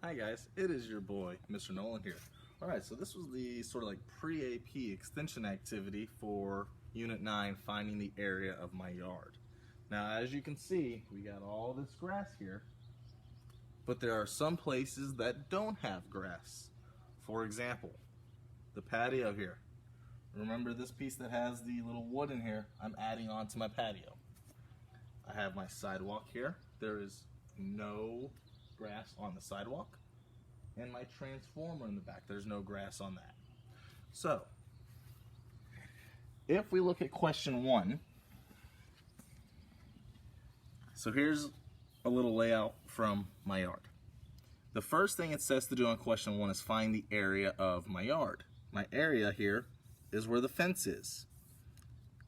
Hi guys, it is your boy, Mr. Nolan here. Alright, so this was the sort of like pre-AP extension activity for Unit 9, finding the area of my yard. Now as you can see, we got all this grass here, but there are some places that don't have grass. For example, the patio here. Remember this piece that has the little wood in here? I'm adding on to my patio. I have my sidewalk here. There is no grass on the sidewalk, and my transformer in the back, there's no grass on that. So if we look at question 1, so here's a little layout from my yard. The first thing it says to do on question 1 is find the area of my yard. My area here is where the fence is.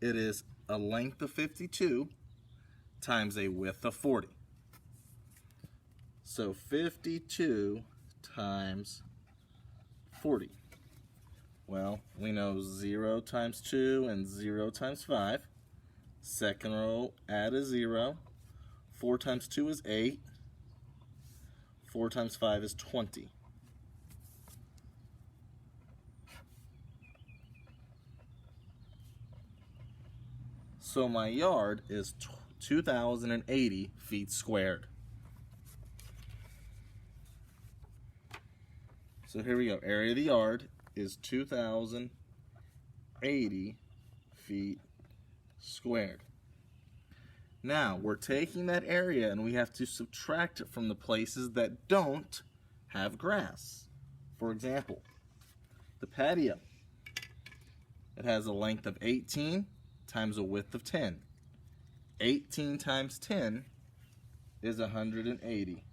It is a length of 52 times a width of 40. So 52 times 40. Well, we know 0 times 2 and 0 times 5. Second row, add a 0. 4 times 2 is 8. 4 times 5 is 20. So my yard is 2,080 feet squared. So here we go. Area of the yard is 2,080 feet squared. Now, we're taking that area and we have to subtract it from the places that don't have grass. For example, the patio. It has a length of 18 times a width of 10. 18 times 10 is 180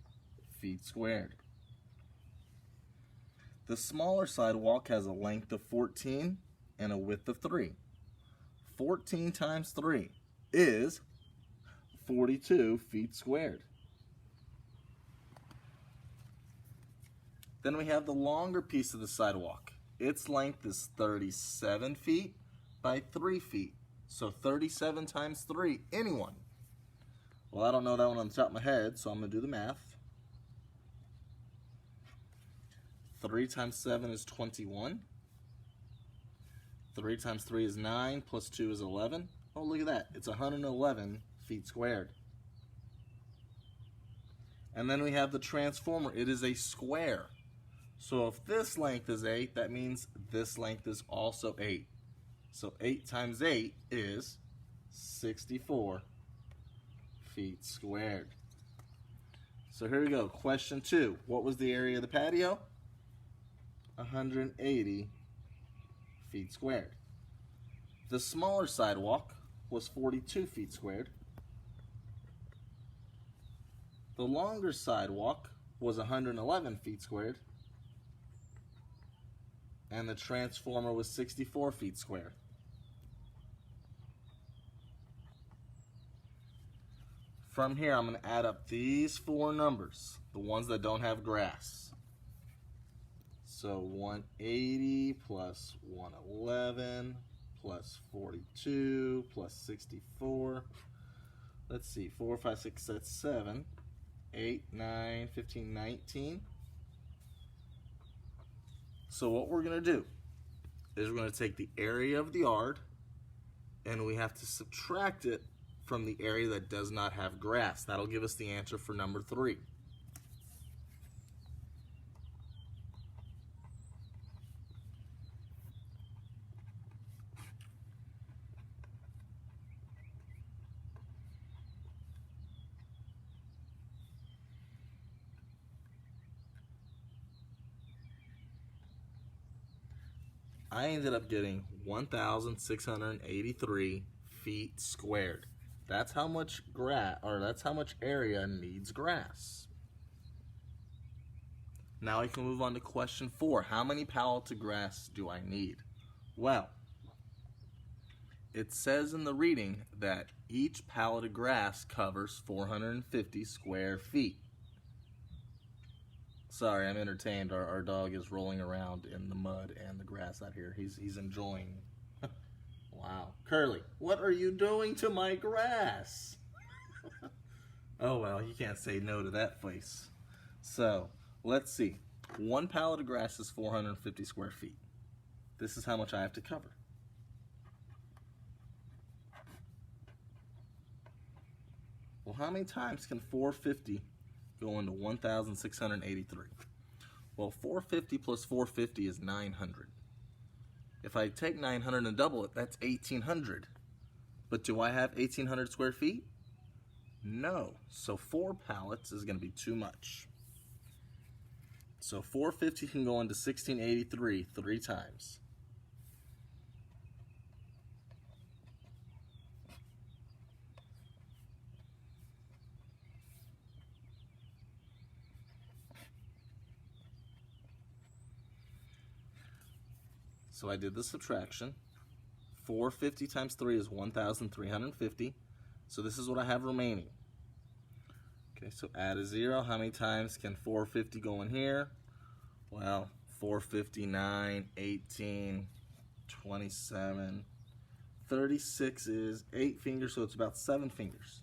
feet squared. The smaller sidewalk has a length of 14 and a width of 3. 14 times 3 is 42 feet squared. Then we have the longer piece of the sidewalk. Its length is 37 feet by 3 feet. So 37 times 3, anyone? Well, I don't know that one on the top of my head, so I'm going to do the math. 3 times 7 is 21. 3 times 3 is 9, plus 2 is 11. Oh, look at that. It's 111 feet squared. And then we have the transformer. It is a square. So if this length is 8, that means this length is also 8. So 8 times 8 is 64 feet squared. So here we go. Question 2. What was the area of the patio? 180 feet squared. The smaller sidewalk was 42 feet squared. The longer sidewalk was 111 feet squared. And the transformer was 64 feet squared. From here, I'm going to add up these 4 numbers, the ones that don't have grass. So 180 plus 111 plus 42 plus 64. Let's see, 4, 5, 6, that's 7, 8, 9, 15, 19. So what we're going to do is we're going to take the area of the yard and we have to subtract it from the area that does not have grass. That'll give us the answer for number 3. I ended up getting 1,683 feet squared. That's how much that's how much area needs grass. Now I can move on to question 4. How many pallets of grass do I need? Well, it says in the reading that each pallet of grass covers 450 square feet. Sorry, I'm entertained. Our dog is rolling around in the mud and the grass out here. He's enjoying. Wow. Curly, what are you doing to my grass? Oh well, you can't say no to that face. So let's see. One pallet of grass is 450 square feet. This is how much I have to cover. Well, how many times can 450 go into 1,683? Well, 450 plus 450 is 900. If I take 900 and double it, that's 1,800. But do I have 1,800 square feet? No. So 4 pallets is going to be too much. So 450 can go into 1,683 3 times. So I did the subtraction. 450 times 3 is 1,350. So this is what I have remaining. Okay, so add a 0. How many times can 450 go in here? Well, 459, 18, 27, 36 is 8 fingers, so it's about 7 fingers.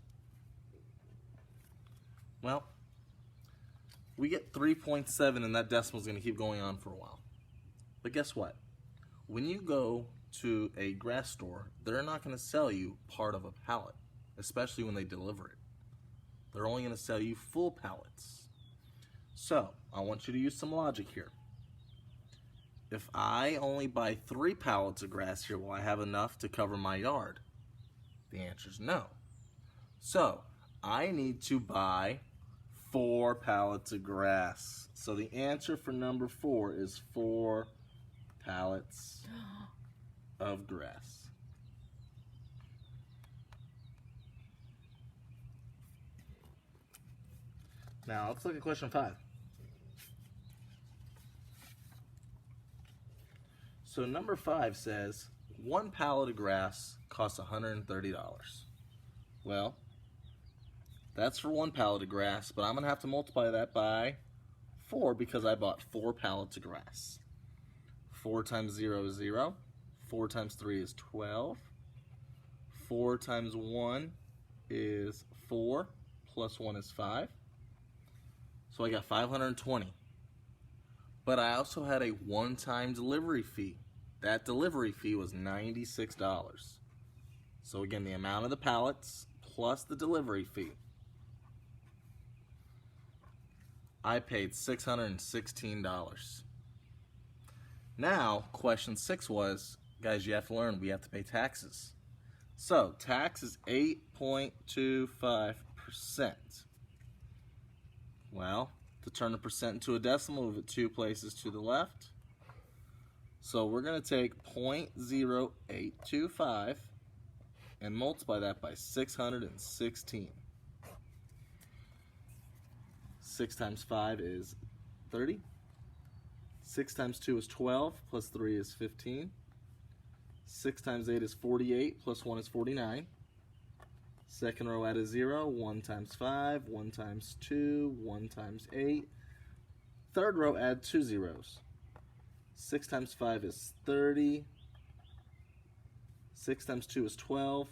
Well, we get 3.7, and that decimal is going to keep going on for a while. But guess what? When you go to a grass store, they're not going to sell you part of a pallet, especially when they deliver it. They're only going to sell you full pallets. So, I want you to use some logic here. If I only buy 3 pallets of grass here, will I have enough to cover my yard? The answer is no. So, I need to buy 4 pallets of grass. So the answer for number 4 is 4 pallets of grass. Now let's look at question 5. So number 5 says 1 pallet of grass costs $130. Well, that's for 1 pallet of grass, but I'm going to have to multiply that by 4 because I bought 4 pallets of grass. 4 times 0 is 0. 4 times 3 is 12. 4 times 1 is 4, plus 1 is 5. So I got 520. But I also had a one-time delivery fee. That delivery fee was $96. So again, the amount of the pallets plus the delivery fee. I paid $616. Now, question 6 was, guys, you have to learn we have to pay taxes. So, tax is 8.25%. Well, to turn a percent into a decimal, move it 2 places to the left. So we're going to take 0.0825 and multiply that by 616. 6 times 5 is 30. 6 times 2 is 12, plus 3 is 15. 6 times 8 is 48, plus 1 is 49. Second row add a 0, 1 times 5, 1 times 2, 1 times 8. Third row add 2 zeros. 6 times 5 is 30. 6 times 2 is 12,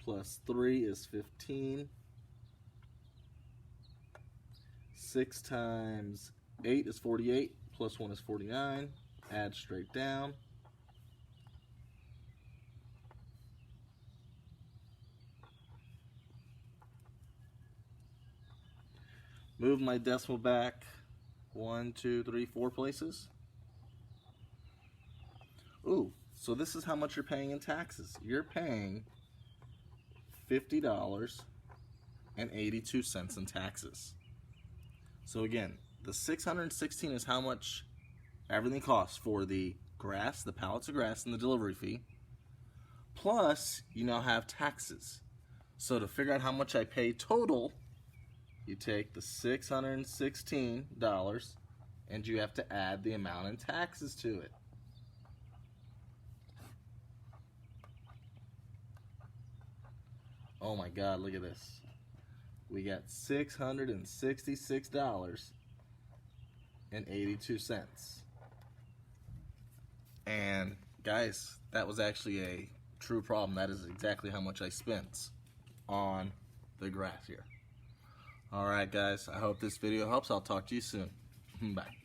plus 3 is 15. 6 times 8 is 48, plus 1 is 49. Add straight down. Move my decimal back 1, 2, 3, 4 places. Ooh, so this is how much you're paying in taxes. You're paying $50.82 in taxes. So again, the 616 is how much everything costs for the grass, the pallets of grass, and the delivery fee. Plus, you now have taxes. So to figure out how much I pay total, you take the $616 and you have to add the amount in taxes to it. Oh my God, look at this. We got $666.82. And guys, that was actually a true problem. That is exactly how much I spent on the grass here. Alright guys, I hope this video helps. I'll talk to you soon. Bye.